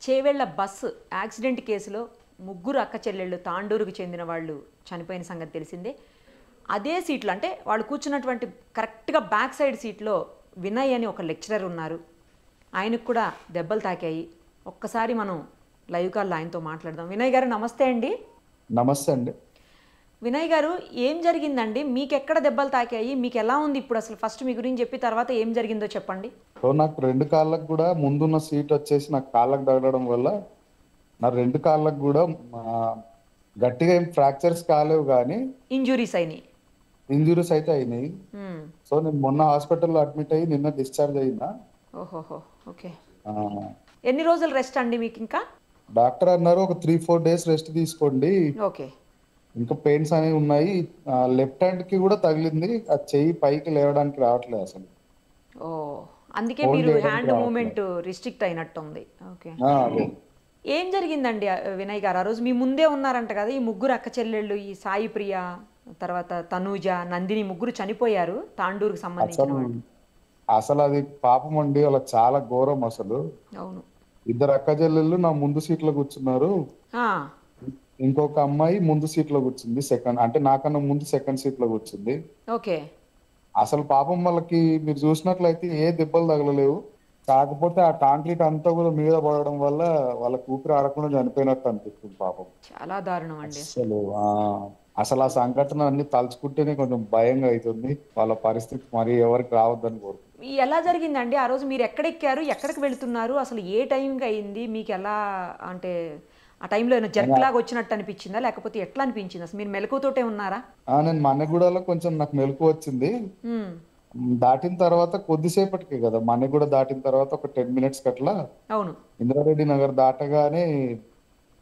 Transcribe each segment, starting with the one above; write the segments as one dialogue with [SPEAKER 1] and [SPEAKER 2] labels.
[SPEAKER 1] Chevella bus accident కేసులో ముగ్గురు అక్క చెల్లెళ్ళు తాండూరుకు చెందిన వాళ్ళు చనిపోయిన సంగతి తెలిసిందే. అదే సీట్లో అంటే వాళ్ళు కూర్చున్నటువంటి కరెక్ట్గా బ్యాక్ సైడ్ సీట్లో వినయ్ అని ఒక లెక్చరర్ ఉన్నారు. ఆయనకు కూడా దెబ్బలు తాకాయి. ఒక్కసారి మనం లైవ్ కాల్లో ఆయనతో మాట్లాడదాం. వినయ్ గారు నమస్తే అండి.
[SPEAKER 2] నమస్తే అండి.
[SPEAKER 1] వినయ్ గారు, ఏం జరిగిందండి? మీకు ఎక్కడ దెబ్బలు తాకాయి? మీకు ఎలా ఉంది ఇప్పుడు? అసలు ఫస్ట్ మీ గురించి చెప్పి తర్వాత ఏం జరిగిందో చెప్పండి.
[SPEAKER 2] సో నాకు 2 కాళ్ళకు కూడా ముందున్న సీట్ వచ్చేసి నాకు కాళ్ళకు తగలడం వల్ల నా 2 కాళ్ళకు కూడా గట్టిగా ఏం ఫ్రాక్చర్స్ కాలేవు, కానీ
[SPEAKER 1] ఇంజురీస్ అయినాయి.
[SPEAKER 2] ఇంజురీస్ అయితే అయినాయి. సో నేను మొన్న హాస్పిటల్లో అడ్మిట్ అయ్యి నిన్న డిశ్చార్జ్ అయినా.
[SPEAKER 1] ఓహోహో, ఓకే.
[SPEAKER 2] ఆ,
[SPEAKER 1] ఎన్ని రోజులు రెస్ట్ అండి మీకు ఇంకా?
[SPEAKER 2] డాక్టర్ అన్నారు ఒక 3-4 డేస్ రెస్ట్ తీసుకోండి,
[SPEAKER 1] ఓకే.
[SPEAKER 2] ఇంకా పెయిన్స్ అనేవి ఉన్నాయి. లెఫ్ట్ హ్యాండ్ కి కూడా తగిలింది, ఆ చెయ్యి పైకి లేవడానికి రావట్లేదు అసలు.
[SPEAKER 1] ఓ, అందుకే
[SPEAKER 2] Hold
[SPEAKER 1] మీరు
[SPEAKER 2] చేయడానికి
[SPEAKER 1] హ్యాండ్
[SPEAKER 2] రావట్లేదు.
[SPEAKER 1] మూమెంట్ రిస్ట్రిక్ట్ అయినట్టుంది. ఓకే.
[SPEAKER 2] అదే.
[SPEAKER 1] ఏం జరిగిందండి వినయ్ గారు? ఆ రోజు మీ ముందే ఉన్నారంట కదా, ఈ ముగ్గురు అక్క చెల్లెళ్ళు, ఈ సాయి ప్రియ, తర్వాత తనూజ, నందిని, ముగ్గురు చనిపోయారు తాండూరుకు సంబంధించిన
[SPEAKER 2] అసలు
[SPEAKER 1] వాళ్ళు.
[SPEAKER 2] అసలు అది పాపం అండి, అలా చాలా ఘోరం అసలు.
[SPEAKER 1] అవును.
[SPEAKER 2] 2 అక్క చెల్లెళ్ళు నా ముందు సీట్లో కూర్చున్నారు,
[SPEAKER 1] ఆ,
[SPEAKER 2] ఇంకొక అమ్మాయి ముందు సీట్లో కూర్చుంది, సెకండ్ అంటే నాకన్నా ముందు సెకండ్ సీట్లో కూర్చుంది.
[SPEAKER 1] ఓకే.
[SPEAKER 2] అసలు పాపం వాళ్ళకి మీరు చూసినట్లయితే ఏ దెబ్బలు తగలలేవు, కాకపోతే ఆ కాంక్రీట్ అంతా కూడా మీద పడడం వల్ల వాళ్ళకి ఊపిరి ఆడకుండా చనిపోయినట్టు అనిపిస్తుంది పాపం.
[SPEAKER 1] చాలా దారుణం అండి.
[SPEAKER 2] అసలు ఆ సంఘటన అన్ని తలుచుకుంటేనే కొంచెం భయంగా అవుతుంది. వాళ్ళ పరిస్థితి మరి ఎవరికి రావద్దని కోరుకుంటున్నాను.
[SPEAKER 1] ఎలా జరిగిందండి ఆ రోజు? మీరు ఎక్కడెక్కారు, ఎక్కడికి వెళ్తున్నారు, అసలు ఏ టైంకి అయింది మీకు? ఎలా అంటే ఆ టైంలో ఏమైనా జర్క్ లాగా వచ్చినట్టు అనిపించిందా, లేకపోతే ఎట్లా అనిపించింది? అసలు మీరు మెలకువతోటే ఉన్నారా?
[SPEAKER 2] నేను మన్నెగూడలో కొంచెం నాకు మెలకు వచ్చింది.
[SPEAKER 1] ఉమ్,
[SPEAKER 2] దాటిన తర్వాత కొద్దిసేపటికే కదా, మన్నెగూడ దాటిన తర్వాత ఒక 10 మినిట్స్ అట్లా
[SPEAKER 1] అవును.
[SPEAKER 2] ఇంద్రారెడ్డి నగర్ దాటగానే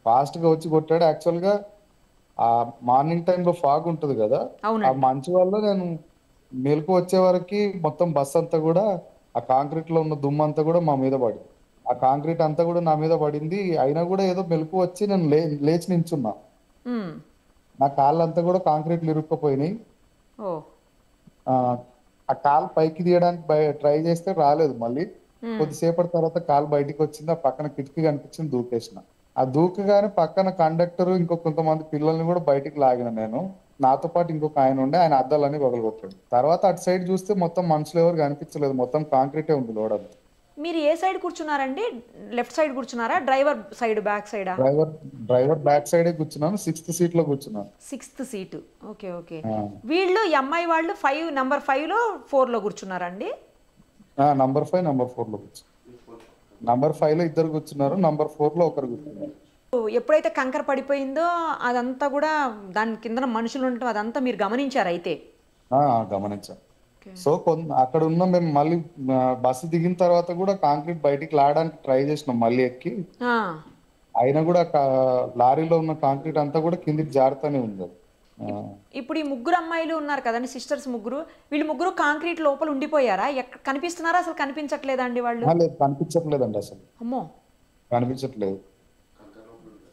[SPEAKER 2] ఫాస్ట్ గా వచ్చి కొట్టాడు. యాక్చువల్ గా ఆ మార్నింగ్ టైంలో ఫాగ్ ఉంటది కదా, ఆ
[SPEAKER 1] అవునండి.
[SPEAKER 2] మంచు వల్ల నేను మెలకు వచ్చే వరకు మొత్తం బస్ అంతా కూడా ఆ కాంక్రీట్ లో ఉన్న దుమ్ము అంతా కూడా మా మీద పడింది. ఆ కాంక్రీట్ అంతా కూడా నా మీద పడింది. అయినా కూడా ఏదో మెలకు వచ్చి నేను లేచి నించున్నా.
[SPEAKER 1] ఉమ్,
[SPEAKER 2] నా కాళ్ళంతా కూడా కాంక్రీట్లు ఇరుక్కుపోయినాయి.
[SPEAKER 1] ఓ,
[SPEAKER 2] ఆ ఆ కాలు పైకి తీయడానికి ట్రై చేస్తే రాలేదు. మళ్ళీ కొద్దిసేపటి తర్వాత కాలు బయటికి వచ్చింది, ఆ పక్కన కిటికీ కనిపించింది, దూకేసిన. ఆ దూకగానే పక్కన కండక్టర్ ఇంకో కొంతమంది పిల్లల్ని కూడా బయటికి లాగిన నేను. నాతో పాటు ఇంకొక ఆయన ఉండే, ఆయన అద్దాలన్నీ పగలగొట్టాడు. తర్వాత అటు సైడ్ చూస్తే మొత్తం మనుషులు ఎవరు కనిపించలేదు, మొత్తం కాంక్రీటే ఉంది లోడ్ అంతా.
[SPEAKER 1] మీరు ఏ సైడ్ కూర్చున్నారండి? లెఫ్ట్ సైడ్ కూర్చున్నారా, డ్రైవర్ సైడ్, బ్యాక్ సైడా?
[SPEAKER 2] డ్రైవర్ బ్యాక్ సైడే కూర్చున్నాను, 6th సీట్ లో కూర్చున్నాను.
[SPEAKER 1] 6th seat. Okay, okay.
[SPEAKER 2] ఆ,
[SPEAKER 1] వీళ్ళు ఈ అమ్మాయి వాళ్ళు నంబర్ 5లో 4లో కూర్చున్నారండి?
[SPEAKER 2] నంబర్ 5 నంబర్ 4 లో కూర్చున్నాను. నంబర్ 5 లో ఇద్దరు కూర్చున్నారు, నంబర్ 4 లో ఒకరు కూర్చున్నారు.
[SPEAKER 1] ఎప్పుడైతే కంకర పడిపోయిందో అదంతా కూడా దాని కింద మనుషులు ఉండటం అదంతా మీరు గమనించారు అయితే?
[SPEAKER 2] గమనించాం. సో అక్కడ ఉన్న మేము మళ్ళీ బస్సు దిగిన తర్వాత కూడా కాంక్రీట్ బయటికి లాగడానికి ట్రై చేసినాం మళ్ళీ ఎక్కి.
[SPEAKER 1] ఆ,
[SPEAKER 2] అయినా కూడా లారీలో ఉన్న కాంక్రీట్ అంతా కూడా కిందికి జారుతూనే ఉంది. ఆ,
[SPEAKER 1] ఇప్పుడు ఈ ముగ్గురు అమ్మాయిలు ఉన్నారు కదండి, సిస్టర్స్ ముగ్గురు, వీళ్ళు ముగ్గురు కాంక్రీట్ లోపల ఉండిపోయారా? కనిపిస్తున్నారా, అసలు కనిపించట్లేదా అండి వాళ్ళు?
[SPEAKER 2] లేదు, కనిపించట్లేదండి, అసలు
[SPEAKER 1] అమ్మో.
[SPEAKER 2] కనిపించట్లేదు.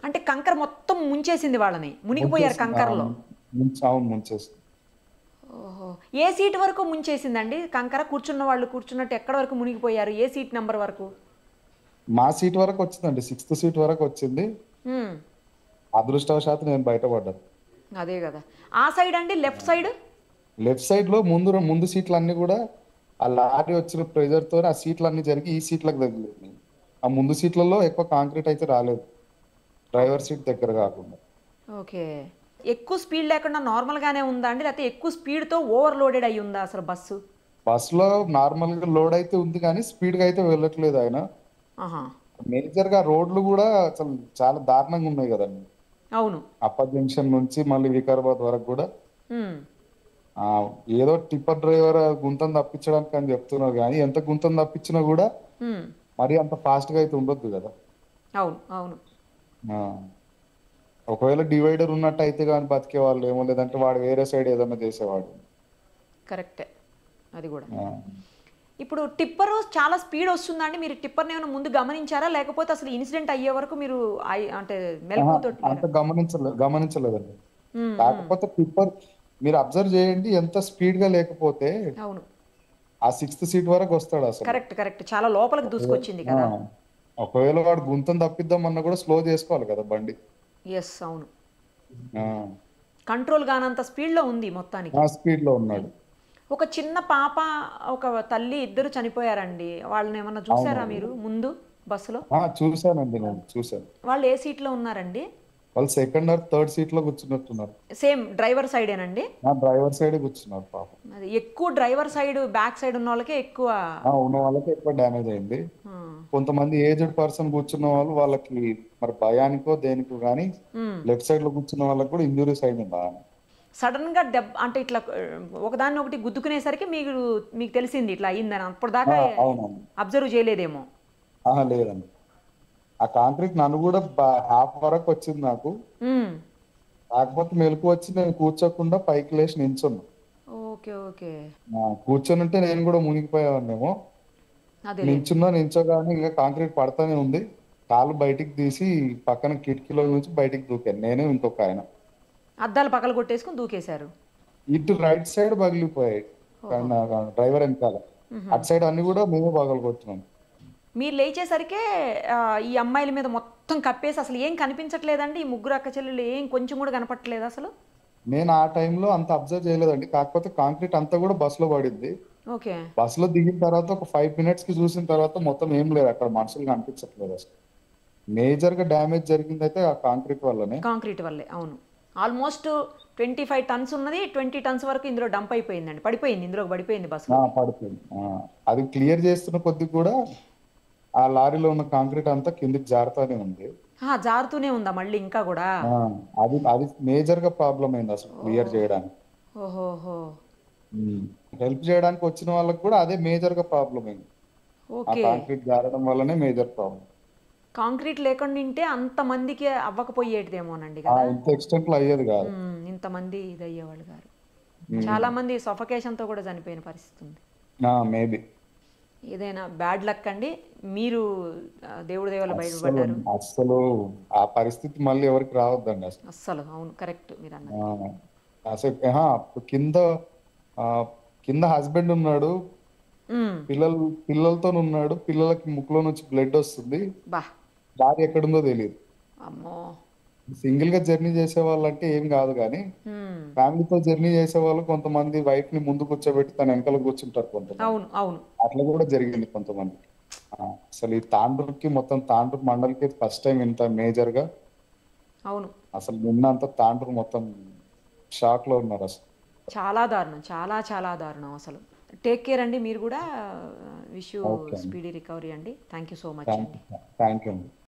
[SPEAKER 1] అంటే కంకర మొత్తం ముంచేసింది వాళ్ళని, మునిగిపోయారు కంకరలో.
[SPEAKER 2] అవును, ముంచేసి.
[SPEAKER 1] ఓహో. ఏ సీట్ వరకు ముంచేసిందండి కంకర? కూర్చున్న వాళ్ళు కూర్చున్నట్టు ఎక్కడ వరకు మునిగిపోయారు? ఏ సీట్ నెంబర్ వరకు?
[SPEAKER 2] మా సీట్ వరకు వచ్చిందండి, 6th సీట్ వరకు వచ్చింది.
[SPEAKER 1] హ్మ్.
[SPEAKER 2] అదృష్టవశాత్తు నేను బయటపడ్డాను.
[SPEAKER 1] అదే కదా. ఆ సైడ్ అండి, లెఫ్ట్ సైడ్?
[SPEAKER 2] లెఫ్ట్ సైడ్ లో ముందు సీట్లు అన్ని కూడా ఆ లారీ వచ్చిన ప్రెజర్ తో ఆ సీట్లు అన్ని జరిగి ఈ సీట్లకు తగిలింది. ఆ ముందు సీట్లలో ఎక్కువ కాంక్రీట్ అయితే రాలేదు, డ్రైవర్ సీట్ దగ్గర కాకుండా.
[SPEAKER 1] ఓకే. ఎక్కువ స్పీడ్ లేకుండా నార్మల్గానే ఉందా అండి, లేకపోతే ఎక్కువ స్పీడ్తో ఓవర్లోడెడ్ అయి ఉందా అసలు బస్సు?
[SPEAKER 2] బస్సులో నార్మల్ గా లోడ్ అయితే ఉంది, కానీ స్పీడ్ గా అయితే వెళ్ళట్లేదు ఆయన.
[SPEAKER 1] ఆహా.
[SPEAKER 2] మేజర్ గా రోడ్లు కూడా అసలు చాలా దారుణంగా ఉన్నాయి కదండి.
[SPEAKER 1] అవును.
[SPEAKER 2] అప్పర్ జంక్షన్ నుంచి మళ్ళీ వికారాబాద్ వరకు కూడా
[SPEAKER 1] హ్మ్.
[SPEAKER 2] ఆ ఏదో టిప్పర్ డ్రైవర్ గుంతను తప్పించడానికి అని చెప్తున్నారు, కానీ ఎంత గుంతను తప్పించినా కూడా
[SPEAKER 1] హ్మ్.
[SPEAKER 2] మరి అంత ఫాస్ట్ గా అయితే ఉండొద్దు కదా.
[SPEAKER 1] అవును, అవును.
[SPEAKER 2] ఆ, ఒకవేళ డివైడర్ ఉన్నట్టు అయితే కానీ బతికే వాళ్ళు ఏమో, లేదంటే వాడు వేరే సైడ్ ఏదన్నా చేసేవాడు.
[SPEAKER 1] కరెక్టే అది కూడా.
[SPEAKER 2] ఆ,
[SPEAKER 1] ఇప్పుడు టిప్పర్ చాలా స్పీడ్ వస్తుందండి, మీరు టిప్పర్ని ఏమైనా ముందు గమనించారా, లేకపోతే అసలు ఇన్సిడెంట్ అయ్యే వరకు మీరు అంటే మెలకువతోటి
[SPEAKER 2] అంత గమనించలేదండి.
[SPEAKER 1] లేరా?
[SPEAKER 2] కాకపోతే టిప్పర్ మీరు అబ్జర్వ్ చేయండి, ఎంత స్పీడ్ గా లేకపోతే
[SPEAKER 1] అవును.
[SPEAKER 2] ఆ 6th సీట్ వరకు వస్తాడు అసలు.
[SPEAKER 1] Correct, correct. చాలా లోపలికి దూసుకొచ్చింది కదా.
[SPEAKER 2] ఒకవేళ వాడు గుంతను తప్పిద్దామన్నా కూడా స్లో చేసుకోవాలి కదా బండి.
[SPEAKER 1] ఎస్, అవును.
[SPEAKER 2] ఆ,
[SPEAKER 1] కంట్రోల్ కానంత స్పీడ్లో ఉంది మొత్తానికి.
[SPEAKER 2] ఆ స్పీడ్ లో ఉన్నాడు.
[SPEAKER 1] ఒక చిన్న పాప, ఒక తల్లి, ఇద్దరు చనిపోయారండి. వాళ్ళని ఏమన్నా చూసారా
[SPEAKER 2] అవునవును.
[SPEAKER 1] మీరు ముందు బస్సులో?
[SPEAKER 2] చూశానండి, నేను చూశాను.
[SPEAKER 1] వాళ్ళు ఏ సీట్లో ఉన్నారండి?
[SPEAKER 2] వాళ్ళు సెకండ్ ఆర్ థర్డ్ సీట్ లో కూర్చున్నట్టున్నారు.
[SPEAKER 1] సేమ్ డ్రైవర్ సైడేనండి?
[SPEAKER 2] డ్రైవర్ సైడ్ కూర్చున్నారు పాపం.
[SPEAKER 1] అది ఎక్కువ డ్రైవర్ సైడ్, బ్యాక్ సైడ్ ఉన్న వాళ్ళకే ఎక్కువ.
[SPEAKER 2] ఉన్న వాళ్ళకి ఎక్కువ డ్యామేజ్ అయింది.
[SPEAKER 1] ఆ,
[SPEAKER 2] కొంతమంది ఏజ్డ్ పర్సన్ కూర్చున్న వాళ్ళు, వాళ్ళకి మరి భయానికో దేనికో కానీ
[SPEAKER 1] ఉమ్.
[SPEAKER 2] లెఫ్ట్ సైడ్ లో కూర్చున్న వాళ్ళకి కూడా ఇంజురీస్ అయింది బాగా.
[SPEAKER 1] సడన్ గా దెబ్బ అంటే ఇట్లా ఒకదాన్ని ఒకటి గుద్దుకునేసరికి మీకు తెలిసింది ఇట్లా అయిందని. అప్పటిదాకా
[SPEAKER 2] అవునవును.
[SPEAKER 1] అబ్జర్వ్ చేయలేదేమో.
[SPEAKER 2] లేదండి, ఆ కాంక్రీట్ నన్ను కూడా హాఫ్ వరకు వచ్చింది నాకు.
[SPEAKER 1] ఉమ్.
[SPEAKER 2] కాకపోతే మెలకు వచ్చి నేను కూర్చోకుండా పైకి లేచి నించున్నా.
[SPEAKER 1] Okay, okay.
[SPEAKER 2] కూర్చొని ఉంటే నేను కూడా మునిగిపోయేవాడినేమో.
[SPEAKER 1] అదేలేండి.
[SPEAKER 2] నించోగానే ఇంకా కాంక్రీట్ పడతానే ఉంది. కాలు బయటికి తీసి పక్కన కిటికీలో నుంచి బయటికి దూకాను, నేను ఇంకొక ఆయన.
[SPEAKER 1] అద్దాలు పగలు కొట్టేసుకుని దూకేశారు.
[SPEAKER 2] ఇటు రైట్ సైడ్ పగిలిపోయాయి,
[SPEAKER 1] ఓహో.
[SPEAKER 2] డ్రైవర్ వెనకాల. అటు సైడ్ అన్ని కూడా మేమే పగలు కొట్టినాం.
[SPEAKER 1] మీరు లేచేసరికే ఈ అమ్మాయిల మీద మొత్తం కప్పేసి అసలు ఏం కనిపించట్లేదండి? ఈ ముగ్గురు అక్క చెల్లెలు ఏం కొంచెం కూడా కనపట్లేదు అసలు?
[SPEAKER 2] నేను ఆ టైంలో అంత అబ్జర్వ్ చేయలేదండి. కాకపోతే కాంక్రీట్ అంతా కూడా బస్సులో పడింది.
[SPEAKER 1] ఓకే.
[SPEAKER 2] బస్సులో దిగిన తర్వాత ఒక 5 minutes కి చూసిన తర్వాత మొత్తం ఏం లేదు అక్కడ, మనుషులు కనిపించట్లేదు అసలు. మేజర్ గా డ్యామేజ్ జరిగింది అయితే ఆ కాంక్రీట్ వల్లనే.
[SPEAKER 1] కాంక్రీట్ వల్లే, అవును. ఆల్మోస్ట్ 25 టన్స్ ఉన్నది, 20 టన్స్ వరకు ఇందులో డంప్ అయిపోయిందండి. పడిపోయింది, ఇందులోకి పడిపోయింది బస్సులో.
[SPEAKER 2] పడిపోయింది. అది క్లియర్ చేస్తున్న కొద్ది కూడా ఆ లారీలో ఉన్న కాంక్రీట్ అంతా కిందికి జారుతానే ఉంది.
[SPEAKER 1] జారుతూనే ఉందా మళ్ళీ ఇంకా కూడా?
[SPEAKER 2] ఆ, అది అది మేజర్ గా ప్రాబ్లం అయింది అసలు క్లియర్ చేయడానికి.
[SPEAKER 1] ఓహోహో.
[SPEAKER 2] హెల్ప్ చేయడానికి వచ్చిన వాళ్ళకి కూడా అదే మేజర్ గా ప్రాబ్లం అయింది. ఆ
[SPEAKER 1] ఓకే.
[SPEAKER 2] కాంక్రీట్ జారడం వల్లనే మేజర్ ప్రాబ్లం.
[SPEAKER 1] కాంక్రీట్ లేకుండా ఉంటే అంతమందికి అవ్వకపోయేటిదేమోనండి కదా.
[SPEAKER 2] ఇంత ఎక్స్టెంట్ లో అయ్యేది కాదు.
[SPEAKER 1] ఇంతమంది ఇది అయ్యేవాళ్ళు గారు.
[SPEAKER 2] ఉమ్,
[SPEAKER 1] చాలా మంది సఫకేషన్తో కూడా చనిపోయిన పరిస్థితి ఉంది.
[SPEAKER 2] మేబీ.
[SPEAKER 1] ఏదైనా బ్యాడ్ లక్ అండి. మీరు దేవుడి దేవాల
[SPEAKER 2] అస్సలు
[SPEAKER 1] బయటపడ్డారు.
[SPEAKER 2] అస్సలు ఆ పరిస్థితి మళ్ళీ ఎవరికి రావద్దండి అసలు.
[SPEAKER 1] అస్సలు, అవును, కరెక్ట్ మీరు అన్నది.
[SPEAKER 2] అసలు అప్పుడు కింద ఆ, కింద హస్బెండ్ ఉన్నాడు,
[SPEAKER 1] ఉమ్.
[SPEAKER 2] పిల్లలతో ఉన్నాడు. పిల్లలకి ముక్కులో నుంచి బ్లడ్ వస్తుంది.
[SPEAKER 1] బా.
[SPEAKER 2] దారి ఎక్కడుందో తెలియదు.
[SPEAKER 1] అమ్మో.
[SPEAKER 2] సింగిల్ గా జర్నీ చేసే వాళ్ళంటే ఏం కాదు, కానీ
[SPEAKER 1] ఉమ్.
[SPEAKER 2] ఫ్యామిలీతో జర్నీ చేసే వాళ్ళు కొంతమంది వైఫ్ ని ముందు కూర్చోబెట్టి తన వెనకాల కూర్చుంటారు కొంతమంది.
[SPEAKER 1] అవును, అవును.
[SPEAKER 2] అట్లా కూడా జరిగింది కొంతమంది. అసలు ఈ తాండూరుకి, మొత్తం తాండూరు మండలికి ఫస్ట్ టైం ఇంత మేజర్ గా.
[SPEAKER 1] అవును.
[SPEAKER 2] అసలు నిన్నంత తాండూరు మొత్తం షాక్ లో ఉన్నారు అసలు.
[SPEAKER 1] చాలా దారుణం, చాలా చాలా దారుణం అసలు. టేక్ కేర్ అండి మీరు కూడా. విష్ యూ
[SPEAKER 2] ఓకే అండి,
[SPEAKER 1] స్పీడీ రికవరీ అండి. థ్యాంక్ యూ సో మచ్ అండి.
[SPEAKER 2] థ్యాంక్ యూ అండి.